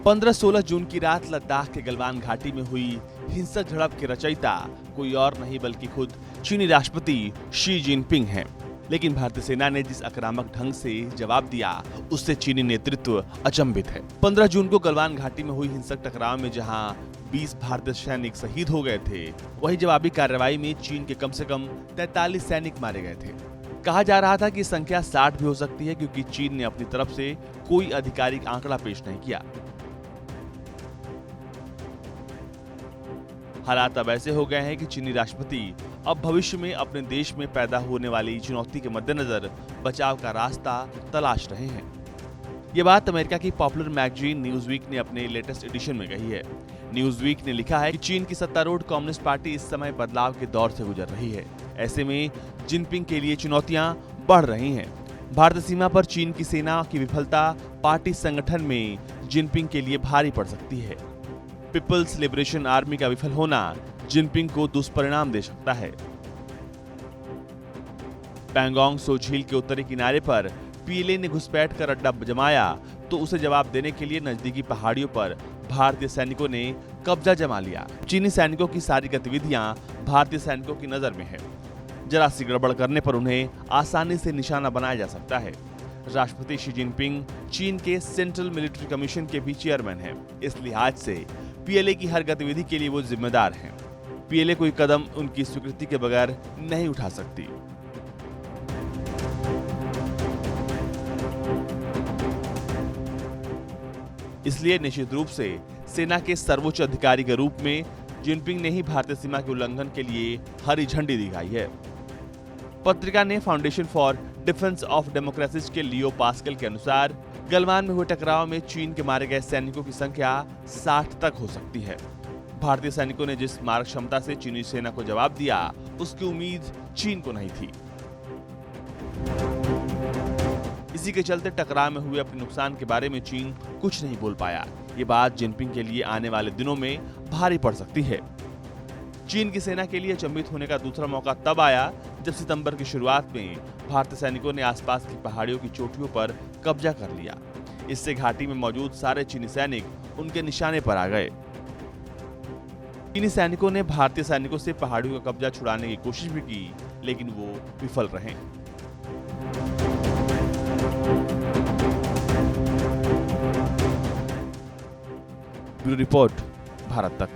15-16 जून की रात लद्दाख के गलवान घाटी में हुई हिंसक झड़प के रचयिता कोई और नहीं बल्कि खुद चीनी राष्ट्रपति शी जिनपिंग हैं। लेकिन भारतीय सेना ने जिस आक्रामक ढंग से जवाब दिया उससे चीनी नेतृत्व अचंभित है। 15 जून को गलवान घाटी में हुई हिंसक टकराव में जहां 20 भारतीय सैनिक शहीद हो गए थे, वहीं जवाबी कार्रवाई में चीन के कम से कम 43 सैनिक मारे गए थे। कहा जा रहा था कि संख्या 60 भी हो सकती है क्योंकि चीन ने अपनी तरफ से कोई आधिकारिक आंकड़ा पेश नहीं किया। हालात अब ऐसे हो गए हैं कि चीनी राष्ट्रपति अब भविष्य में अपने देश में पैदा होने वाली चुनौती के मद्देनजर बचाव का रास्ता तलाश रहे हैं। ये बात अमेरिका की पॉपुलर मैगजीन न्यूज़वीक ने अपने लेटेस्ट एडिशन में कही है। न्यूज़वीक ने लिखा है कि चीन की सत्तारूढ़ कम्युनिस्ट पार्टी इस समय बदलाव के दौर से गुजर रही है। ऐसे में जिनपिंग के लिए चुनौतियां बढ़ रही हैं। भारतीय सीमा पर चीन की सेना की विफलता पार्टी संगठन में जिनपिंग के लिए भारी पड़ सकती है। पीपल्स लिबरेशन आर्मी का विफल होना जिनपिंग को दुष्परिणाम दे सकता है। पैंगोंग सो झील के उत्तरी किनारे पर पीएलए ने घुसपैठ कर अड्डा जमाया तो उसे जवाब देने के लिए नजदीकी पहाड़ियों पर भारतीय सैनिकों ने कब्जा जमा लिया। चीनी सैनिकों की सारी गतिविधियां भारतीय सैनिकों की नजर में है। जरा सी गड़बड़ करने पर उन्हें आसानी से निशाना बनाया जा सकता है। राष्ट्रपति शी जिनपिंग चीन के सेंट्रल मिलिट्री कमीशन के भी चेयरमैन हैं। इस लिहाज से पीएलए की हर गतिविधि के लिए वो जिम्मेदार हैं। पीएलए कोई कदम उनकी स्वीकृति के बगैर नहीं उठा सकती। इसलिए निश्चित रूप से सेना के सर्वोच्च अधिकारी के रूप में जिनपिंग ने ही भारतीय सीमा के उल्लंघन के लिए हरी झंडी दिखाई है। पत्रिका ने foundation for defence of democracies के लियो पास्कल के अनुसार गलवान में हुए टकराव में चीन के मारे गए सैनिकों की संख्या 60 तक हो सकती है। भारतीय सैनिकों ने जिस मारक क्षमता से चीनी सेना को जवाब दिया उसकी उम्मीद चीन को नहीं थी। इसी के चलते टकराव में हुए अपने नुकसान के बारे में चीन कुछ नहीं बोल पाया। ये बात जिनपिंग के लिए आने वाले दिनों में भारी पड़ सकती है। चीन की सेना के लिए अचंभित होने का दूसरा मौका तब आया जब सितंबर की शुरुआत में भारतीय सैनिकों ने आसपास की पहाड़ियों की चोटियों पर कब्जा कर लिया। इससे घाटी में मौजूद सारे चीनी सैनिक उनके निशाने पर आ गए। चीनी सैनिकों ने भारतीय सैनिकों से पहाड़ियों का कब्जा छुड़ाने की कोशिश भी की, लेकिन वो विफल रहे। ब्यूरो रिपोर्ट, भारत तक।